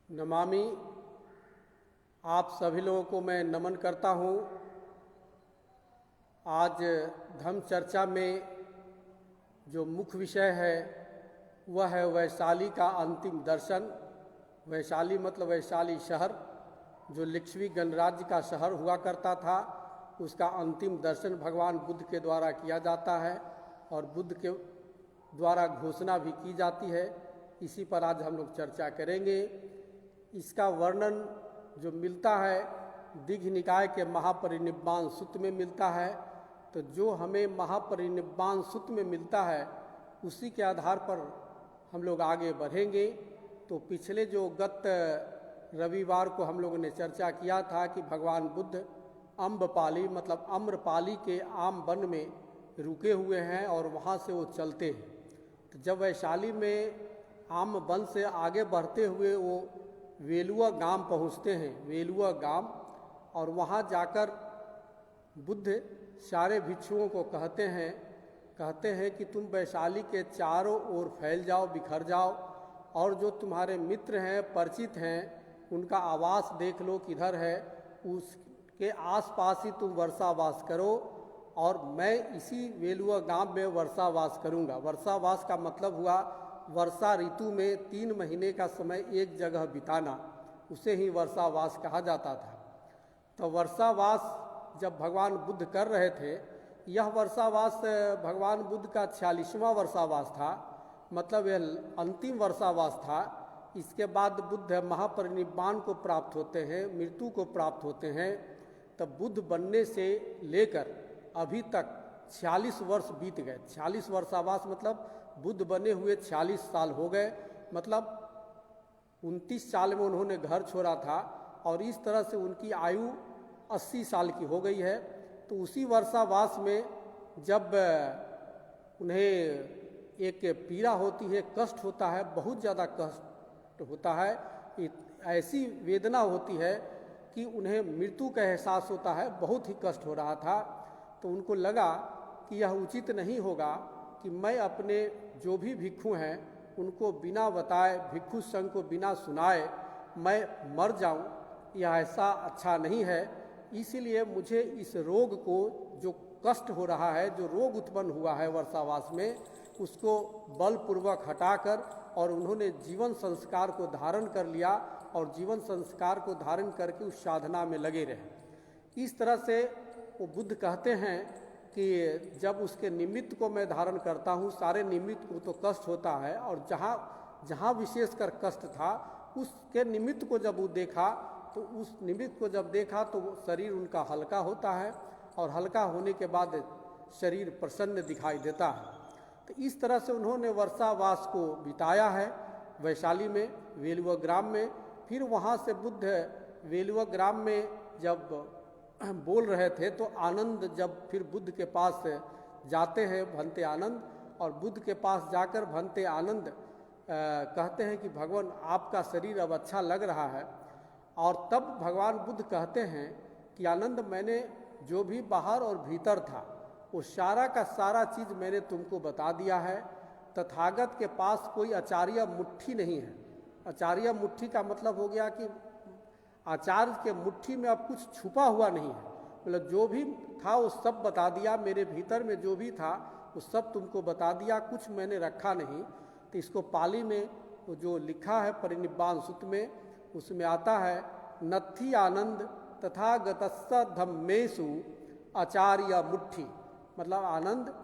नमामि। आप सभी लोगों को मैं नमन करता हूँ। आज धम्म चर्चा में जो मुख्य विषय है वह है वैशाली का अंतिम दर्शन। वैशाली मतलब वैशाली शहर, जो लिच्छवी गणराज्य का शहर हुआ करता था, उसका अंतिम दर्शन भगवान बुद्ध के द्वारा किया जाता है और बुद्ध के द्वारा घोषणा भी की जाती है। इसी पर आज हम लोग चर्चा करेंगे। इसका वर्णन जो मिलता है दीघ निकाय के महापरिनिब्बाण सूत्र में मिलता है। तो जो हमें महापरिनिब्बाण सूत्र में मिलता है उसी के आधार पर हम लोग आगे बढ़ेंगे। तो पिछले जो गत रविवार को हम लोगों ने चर्चा किया था कि भगवान बुद्ध अम्बपाली मतलब आम्रपाली के आम वन में रुके हुए हैं और वहाँ से वो चलते हैं। तो जब वैशाली में आम वन से आगे बढ़ते हुए वो वेलुआ गांव पहुँचते हैं, वेलुआ गांव, और वहाँ जाकर बुद्ध सारे भिक्षुओं को कहते हैं कि तुम वैशाली के चारों ओर फैल जाओ, बिखर जाओ, और जो तुम्हारे मित्र हैं, परिचित हैं, उनका आवास देख लो किधर है, उसके आसपास ही तुम वर्षावास करो और मैं इसी वेलुआ गांव में वर्षावास करूंगा। वर्षावास का मतलब हुआ वर्षा ऋतु में 3 महीने का समय एक जगह बिताना, उसे ही वर्षावास कहा जाता था। तो वर्षावास जब भगवान बुद्ध कर रहे थे, यह वर्षावास भगवान बुद्ध का 46वां वर्षावास था, मतलब यह अंतिम वर्षावास था। इसके बाद बुद्ध महापरिनिब्बाण को प्राप्त होते हैं, मृत्यु को प्राप्त होते हैं। तब बुद्ध बनने से लेकर अभी तक 46 वर्ष बीत गए। 46 वर्षावास मतलब बुद्ध बने हुए 46 साल हो गए, मतलब 29 साल में उन्होंने घर छोड़ा था और इस तरह से उनकी आयु 80 साल की हो गई है। तो उसी वर्षावास में जब उन्हें एक पीड़ा होती है, कष्ट होता है, बहुत ज़्यादा कष्ट होता है, ऐसी वेदना होती है कि उन्हें मृत्यु का एहसास होता है, बहुत ही कष्ट हो रहा था। तो उनको लगा कि यह उचित नहीं होगा कि मैं अपने जो भी भिक्षु हैं उनको बिना बताए, भिक्षु संघ को बिना सुनाए मैं मर जाऊं, यह ऐसा अच्छा नहीं है। इसीलिए मुझे इस रोग को, जो कष्ट हो रहा है, जो रोग उत्पन्न हुआ है वर्षावास में, उसको बलपूर्वक हटाकर, और उन्होंने जीवन संस्कार को धारण कर लिया और जीवन संस्कार को धारण करके उस साधना में लगे रहे। इस तरह से वो बुद्ध कहते हैं कि जब उसके निमित्त को मैं धारण करता हूँ, सारे निमित्त को तो कष्ट होता है, और जहाँ विशेषकर कष्ट था उसके निमित्त को जब वो देखा, तो उस निमित्त को जब देखा तो वो शरीर उनका हल्का होता है और हल्का होने के बाद शरीर प्रसन्न दिखाई देता है। तो इस तरह से उन्होंने वर्षावास को बिताया है वैशाली में, वेलुआ ग्राम में। फिर वहाँ से बुद्ध वेलुआ ग्राम में जब बोल रहे थे तो आनंद जब फिर बुद्ध के पास जाते हैं, भंते आनंद, और बुद्ध के पास जाकर भंते आनंद कहते हैं कि भगवान आपका शरीर अब अच्छा लग रहा है। और तब भगवान बुद्ध कहते हैं कि आनंद, मैंने जो भी बाहर और भीतर था वो सारा का सारा चीज़ मैंने तुमको बता दिया है। तथागत के पास कोई आचार्य मुट्ठी नहीं है। आचार्य मुट्ठी का मतलब हो गया कि आचार्य के मुट्ठी में अब कुछ छुपा हुआ नहीं है, मतलब जो भी था वो सब बता दिया, मेरे भीतर में जो भी था वो सब तुमको बता दिया, कुछ मैंने रखा नहीं। तो इसको पाली में वो जो लिखा है परिनिब्बाण सूत्र में, उसमें आता है नत्थि आनंद तथागतस्स धम्मेषु आचार्य मुट्ठी, मतलब आनंद,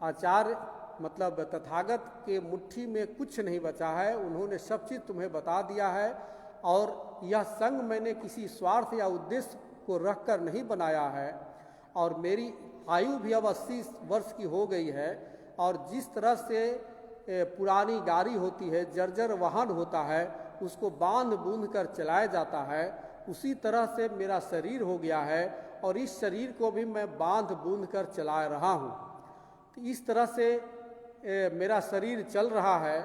आचार्य मतलब तथागत के मुट्ठी में कुछ नहीं बचा है, उन्होंने सब चीज़ तुम्हें बता दिया है। और यह संग मैंने किसी स्वार्थ या उद्देश्य को रखकर नहीं बनाया है, और मेरी आयु भी अब 80 वर्ष की हो गई है, और जिस तरह से पुरानी गाड़ी होती है, जर्जर वाहन होता है, उसको बांध बूंद कर चलाया जाता है, उसी तरह से मेरा शरीर हो गया है और इस शरीर को भी मैं बांध बूंद कर चला रहा हूँ। तो इस तरह से मेरा शरीर चल रहा है,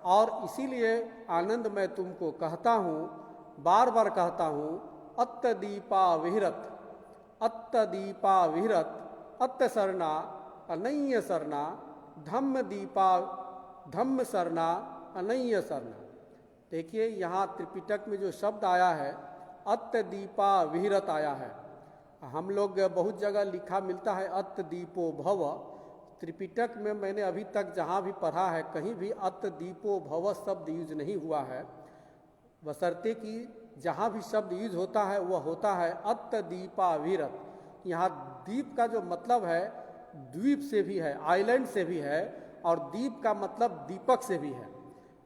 और इसीलिए आनंद मैं तुमको कहता हूँ, बार बार कहता हूँ, अत्तदीपा विहरत, अत्तदीपा विहरत, अत्त सरना अनय्य सरना, धम्म दीपा धम्म सरना अनय्य सरना। देखिए यहाँ त्रिपिटक में जो शब्द आया है अत्त दीपा विहरत आया है। हम लोग बहुत जगह लिखा मिलता है अत्त दीपो भव। त्रिपिटक में मैंने अभी तक जहाँ भी पढ़ा है कहीं भी अत्त दीपो भव शब्द यूज नहीं हुआ है, बशर्ते कि जहाँ भी शब्द यूज होता है वह होता है अत्त दीपा विहरत। यहाँ द्वीप का जो मतलब है द्वीप से भी है, आइलैंड से भी है, और द्वीप का मतलब दीपक से भी है।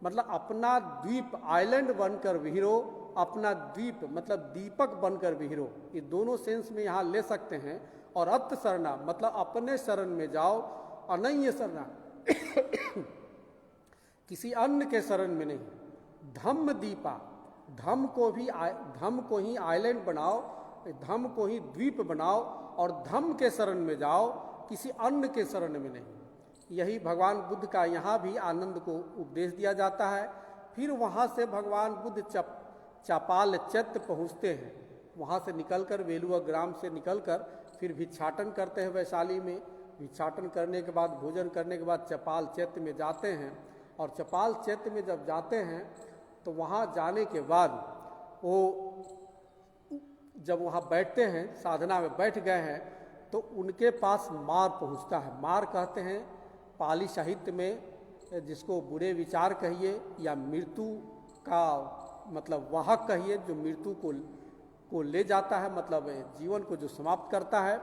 मतलब अपना द्वीप आइलैंड बनकर विहिरो, अपना द्वीप मतलब दीपक बनकर विहिरो, ये दोनों सेंस में यहाँ ले सकते हैं। और अत्त शरणा मतलब अपने शरण में जाओ, अनन्य शरणा किसी अन्य के शरण में नहीं। धम्म दीपा, धम्म को ही आइलैंड बनाओ, धम्म को ही द्वीप बनाओ, और धम्म के शरण में जाओ, किसी अन्य के शरण में नहीं। यही भगवान बुद्ध का यहाँ भी आनंद को उपदेश दिया जाता है। फिर वहाँ से भगवान बुद्ध चापाल चैत्य पहुँचते हैं। वहाँ से निकलकर वेलुआ ग्राम से निकलकर फिर भिक्षाटन करते हैं वैशाली में। भिक्षाटन करने के बाद भोजन करने के बाद चपाल चैत्य में जाते हैं। और चपाल चैत्य में जब जाते हैं तो वहाँ जाने के बाद वो जब वहाँ बैठते हैं, साधना में बैठ गए हैं, तो उनके पास मार पहुँचता है। मार कहते हैं पाली साहित्य में जिसको बुरे विचार कहिए या मृत्यु का मतलब वाहक कहिए, जो मृत्यु को ले जाता है, मतलब जीवन को जो समाप्त करता है।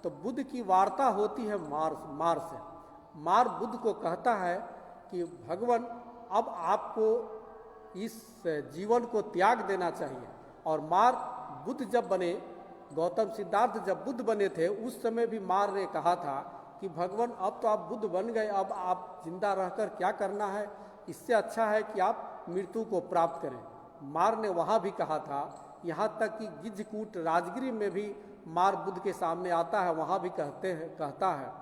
तो बुद्ध की वार्ता होती है मार से। मार बुद्ध को कहता है कि भगवान अब आपको इस जीवन को त्याग देना चाहिए। और मार बुद्ध जब बने, गौतम सिद्धार्थ जब बुद्ध बने थे उस समय भी मार ने कहा था कि भगवान अब तो आप बुद्ध बन गए, अब आप जिंदा रहकर क्या करना है, इससे अच्छा है कि आप मृत्यु को प्राप्त करें। मार ने वहाँ भी कहा था। यहाँ तक कि गिद्धकूट राजगिरी में भी मार बुद्ध के सामने आता है, वहाँ भी कहता है।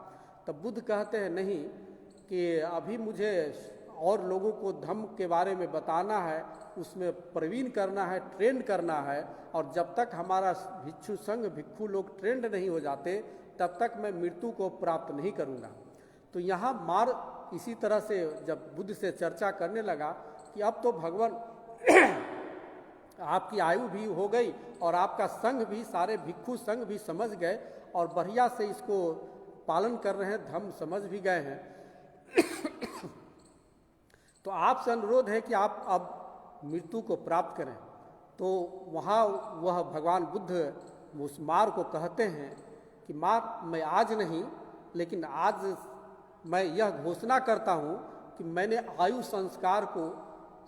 तब बुद्ध कहते हैं नहीं, कि अभी मुझे और लोगों को धम्म के बारे में बताना है, उसमें प्रवीण करना है, ट्रेंड करना है। और जब तक हमारा भिक्षु संघ भिक्षु लोग ट्रेंड नहीं हो जाते तब तक मैं मृत्यु को प्राप्त नहीं करूँगा। तो यहाँ मार इसी तरह से जब बुद्ध से चर्चा करने लगा कि अब तो भगवान आपकी आयु भी हो गई और आपका संघ भी, सारे भिक्षु संघ भी समझ गए और बढ़िया से इसको पालन कर रहे हैं, धम्म समझ भी गए हैं। तो आपसे अनुरोध है कि आप अब मृत्यु को प्राप्त करें। तो वहाँ वह भगवान बुद्ध उस मार को कहते हैं कि मार, मैं आज नहीं, लेकिन आज मैं यह घोषणा करता हूँ कि मैंने आयु संस्कार को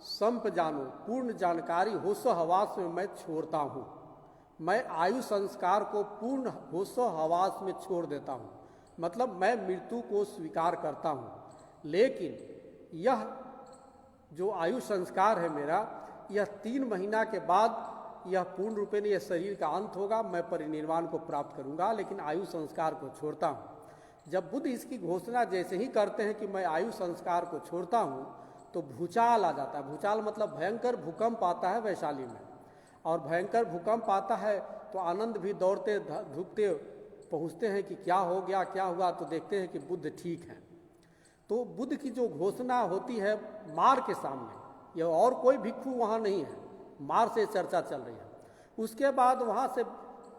संप जानो, पूर्ण जानकारी होशो हवास में मैं छोड़ता हूँ। मैं आयु संस्कार को पूर्ण होशो हवास में छोड़ देता हूँ, मतलब मैं मृत्यु को स्वीकार करता हूँ। लेकिन यह जो आयु संस्कार है मेरा, यह 3 महीना के बाद यह पूर्ण रूपेण यह शरीर का अंत होगा, मैं परिनिर्वाण को प्राप्त करूंगा, लेकिन आयु संस्कार को छोड़ता हूँ। जब बुद्ध इसकी घोषणा जैसे ही करते हैं कि मैं आयु संस्कार को छोड़ता हूँ, तो भूचाल आ जाता है। भूचाल मतलब भयंकर भूकंप आता है वैशाली में। और भयंकर भूकंप आता है तो आनंद भी दौड़ते धूपते पहुँचते हैं कि क्या हो गया, क्या हुआ। तो देखते हैं कि बुद्ध ठीक हैं। तो बुद्ध की जो घोषणा होती है मार के सामने, यह और कोई भिक्षु वहाँ नहीं है, मार से चर्चा चल रही है। उसके बाद वहाँ से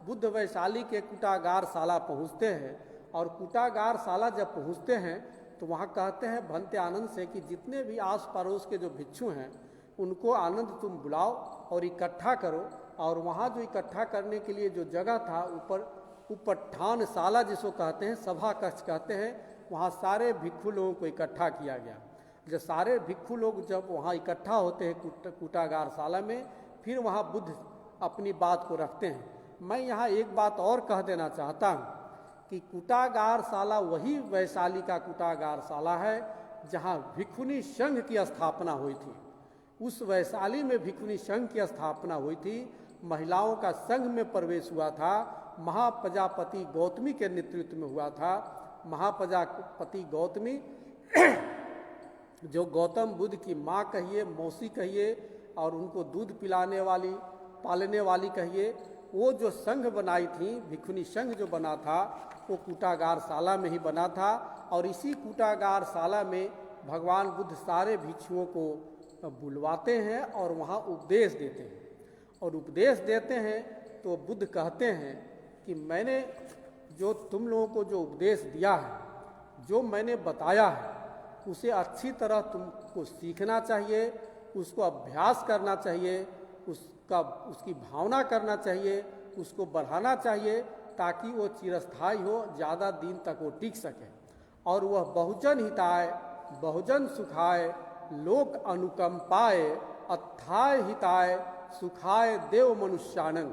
बुद्ध वैशाली के कुटागार शाला पहुँचते हैं। और कुटागार शाला जब पहुँचते हैं तो वहाँ कहते हैं भंते आनंद से कि जितने भी आस पड़ोस के जो भिक्षु हैं उनको आनंद तुम बुलाओ और इकट्ठा करो। और वहाँ जो इकट्ठा करने के लिए जो जगह था, ऊपर ठान शाला जिसको कहते हैं, सभा कक्ष कहते हैं, वहाँ सारे भिक्षु लोगों को इकट्ठा किया गया। जब सारे भिक्षु लोग जब वहाँ इकट्ठा होते हैं कुटागार शाला में, फिर वहाँ बुद्ध अपनी बात को रखते हैं। मैं यहाँ एक बात और कह देना चाहता हूँ कि कुटागार शाला वही वैशाली का कुटागार शाला है जहाँ भिक्षुनी संघ की स्थापना हुई थी। उस वैशाली में भिक्षुनी संघ की स्थापना हुई थी, महिलाओं का संघ में प्रवेश हुआ था, महाप्रजापति गौतमी के नेतृत्व में हुआ था। महाप्रजापति गौतमी जो गौतम बुद्ध की माँ कहिए, मौसी कहिए, और उनको दूध पिलाने वाली, पालने वाली कहिए, वो जो संघ बनाई थी, भिक्षुनी संघ जो बना था, वो कुटागार शाला में ही बना था। और इसी कुटागार शाला में भगवान बुद्ध सारे भिक्षुओं को बुलवाते हैं और वहाँ उपदेश देते हैं। और उपदेश देते हैं तो बुद्ध कहते हैं कि मैंने जो तुम लोगों को जो उपदेश दिया है, जो मैंने बताया है, उसे अच्छी तरह तुमको सीखना चाहिए, उसको अभ्यास करना चाहिए, उसकी भावना करना चाहिए, उसको बढ़ाना चाहिए, ताकि वो चिरस्थायी हो, ज़्यादा दिन तक वो टिक सके और वह बहुजन हिताय, बहुजन सुखाय, लोक अनुकंपाय, अत्थाय हिताय, सुखाय देव मनुष्यानंग।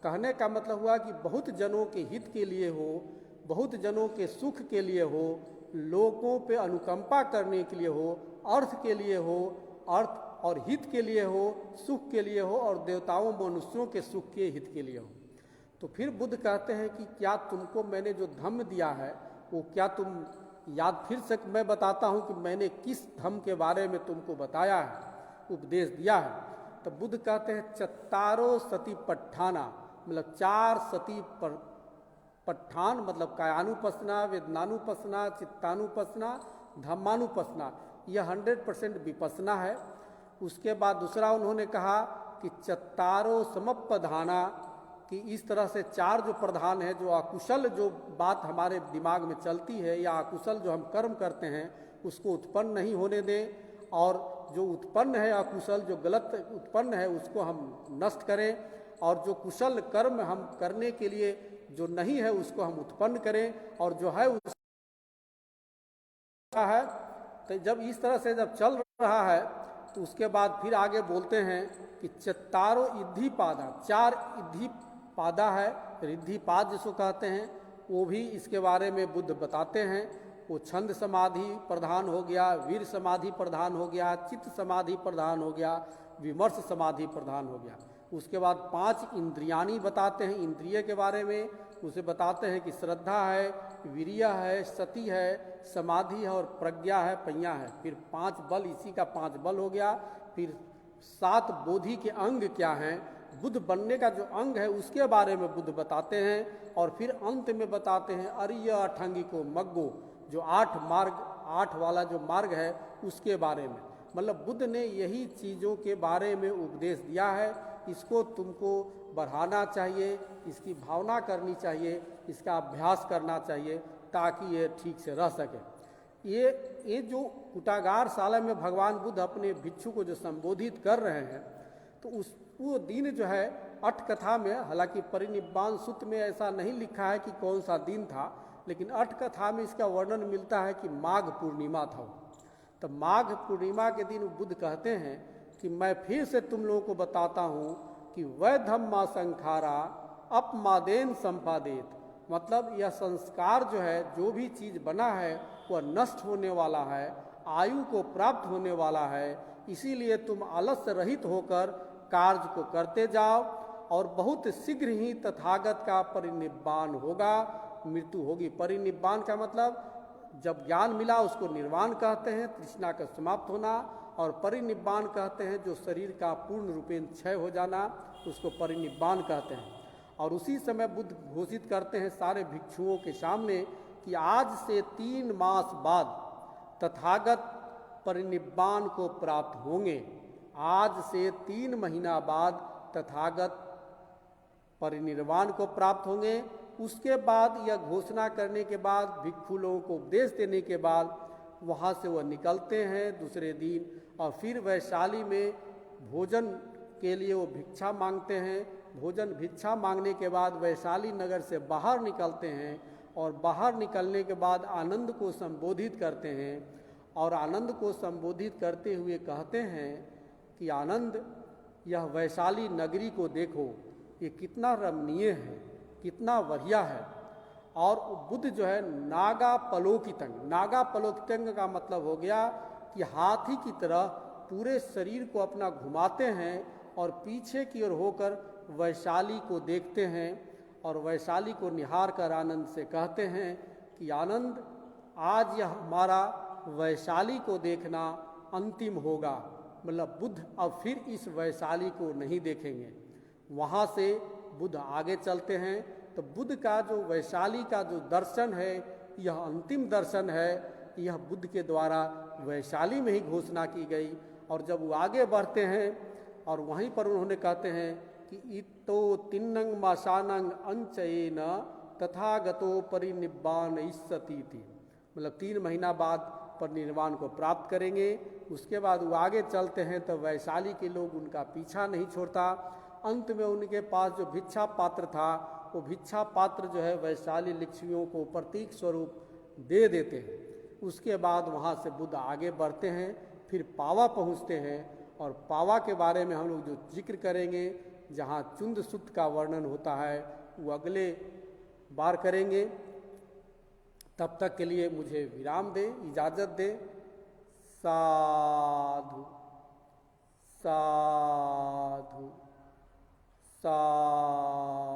कहने का मतलब हुआ कि बहुत जनों के हित के लिए हो, बहुत जनों के सुख के लिए हो, लोगों पे अनुकंपा करने के लिए हो, अर्थ के लिए हो, अर्थ और हित के लिए हो, सुख के लिए हो, और देवताओं मनुष्यों के सुख के हित के लिए हो। तो फिर बुद्ध कहते हैं कि क्या तुमको मैंने जो धम्म दिया है वो क्या तुम याद, फिर से मैं बताता हूँ कि मैंने किस धम्म के बारे में तुमको बताया है, उपदेश दिया है। तो बुद्ध कहते हैं चत्तारो सती पट्ठाना, मतलब 4 सती पट्ठान, मतलब कायानुपसना, वेदनानुपसना, चित्तानुपसना, धम्मानुपसना, यह 100% विपसना है। उसके बाद दूसरा उन्होंने कहा कि चत्तारो समप्रधाना, कि इस तरह से 4 जो प्रधान है, जो अकुशल जो बात हमारे दिमाग में चलती है या अकुशल जो हम कर्म करते हैं उसको उत्पन्न नहीं होने दें, और जो उत्पन्न है अकुशल, जो गलत उत्पन्न है उसको हम नष्ट करें, और जो कुशल कर्म हम करने के लिए जो नहीं है उसको हम उत्पन्न करें, और जो है उसका है। तो जब इस तरह से जब चल रहा है तो उसके बाद फिर आगे बोलते हैं कि चत्तारो इद्धि पादा, 4 इद्धि पादा है, रिद्धि पाद जिसको कहते हैं, वो भी इसके बारे में बुद्ध बताते हैं। वो छंद समाधि प्रधान हो गया, वीर समाधि प्रधान हो गया, चित्त समाधि प्रधान हो गया, विमर्श समाधि प्रधान हो गया। उसके बाद 5 इंद्रियानी बताते हैं, इंद्रिय के बारे में उसे बताते हैं कि श्रद्धा है, वीर्य है, सती है, समाधि है और प्रज्ञा है, पय्या है। फिर 5 बल, इसी का 5 बल हो गया। फिर 7 बोधि के अंग क्या हैं, बुद्ध बनने का जो अंग है उसके बारे में बुद्ध बताते हैं। और फिर अंत में बताते हैं अरिय अठंगी को मग्गो, जो 8 मार्ग, 8 वाला जो मार्ग है उसके बारे में। मतलब बुद्ध ने यही चीज़ों के बारे में उपदेश दिया है। इसको तुमको बढ़ाना चाहिए, इसकी भावना करनी चाहिए, इसका अभ्यास करना चाहिए, ताकि ये ठीक से रह सके। ये जो कुटागार शाला में भगवान बुद्ध अपने भिक्षु को जो संबोधित कर रहे हैं, तो वो दिन जो है अठ कथा में, हालांकि परिनिब्बाण सूत्र में ऐसा नहीं लिखा है कि कौन सा दिन था, लेकिन अठ कथा में इसका वर्णन मिलता है कि माघ पूर्णिमा था। तो माघ पूर्णिमा के दिन बुद्ध कहते हैं कि मैं फिर से तुम लोगों को बताता हूँ कि वै धम्मा संखारा अपमादेन संपादित, मतलब यह संस्कार जो है, जो भी चीज़ बना है वह नष्ट होने वाला है, आयु को प्राप्त होने वाला है। इसीलिए तुम आलस्य रहित होकर कार्य को करते जाओ, और बहुत शीघ्र ही तथागत का परिनिब्बाण होगा, मृत्यु होगी। परिनिब्बाण का मतलब जब ज्ञान मिला उसको निर्वाण कहते हैं, तृष्णा का समाप्त होना, और परिनिब्बाण कहते हैं जो शरीर का पूर्ण रूपेण क्षय हो जाना, उसको परिनिब्बाण कहते हैं। और उसी समय बुद्ध घोषित करते हैं सारे भिक्षुओं के सामने कि आज से 3 मास बाद तथागत परिनिब्बाण को प्राप्त होंगे। आज से 3 महीना बाद तथागत परिनिर्वाण को प्राप्त होंगे। उसके बाद यह घोषणा करने के बाद, भिक्षु लोगों को उपदेश देने के बाद, वहाँ से वह निकलते हैं दूसरे दिन, और फिर वैशाली में भोजन के लिए वो भिक्षा मांगते हैं। भोजन भिक्षा मांगने के बाद वैशाली नगर से बाहर निकलते हैं, और बाहर निकलने के बाद आनंद को संबोधित करते हैं, और आनंद को संबोधित करते हुए कहते हैं कि आनंद, यह वैशाली नगरी को देखो, ये कितना रमणीय है, कितना बढ़िया है। और बुद्ध जो है नागा पलोकितंग, नागा पलोकितंग का मतलब हो गया कि हाथी की तरह पूरे शरीर को अपना घुमाते हैं और पीछे की ओर होकर वैशाली को देखते हैं, और वैशाली को निहार कर आनंद से कहते हैं कि आनंद, आज यह हमारा वैशाली को देखना अंतिम होगा। मतलब बुद्ध अब फिर इस वैशाली को नहीं देखेंगे। वहाँ से बुद्ध आगे चलते हैं। तो बुद्ध का जो वैशाली का जो दर्शन है, यह अंतिम दर्शन है। यह बुद्ध के द्वारा वैशाली में ही घोषणा की गई, और जब वो आगे बढ़ते हैं और वहीं पर उन्होंने कहते हैं कि इतो तिन्नंग माशानंग अंचयेन तथागतो परिनिब्बान इस्सति थी, मतलब 3 महीना बाद परिनिर्वाण को प्राप्त करेंगे। उसके बाद वो आगे चलते हैं तो वैशाली के लोग उनका पीछा नहीं छोड़ता। अंत में उनके पास जो भिक्षा पात्र था वो भिक्षा पात्र जो है वैशाली लिच्छवियों को प्रतीक स्वरूप दे देते हैं। उसके बाद वहाँ से बुद्ध आगे बढ़ते हैं, फिर पावा पहुँचते हैं और पावा के बारे में हम लोग जो जिक्र करेंगे, जहाँ चुंद सुत का वर्णन होता है, वो अगले बार करेंगे। तब तक के लिए मुझे विराम दे, इजाज़त दे। साधु साधु साधु।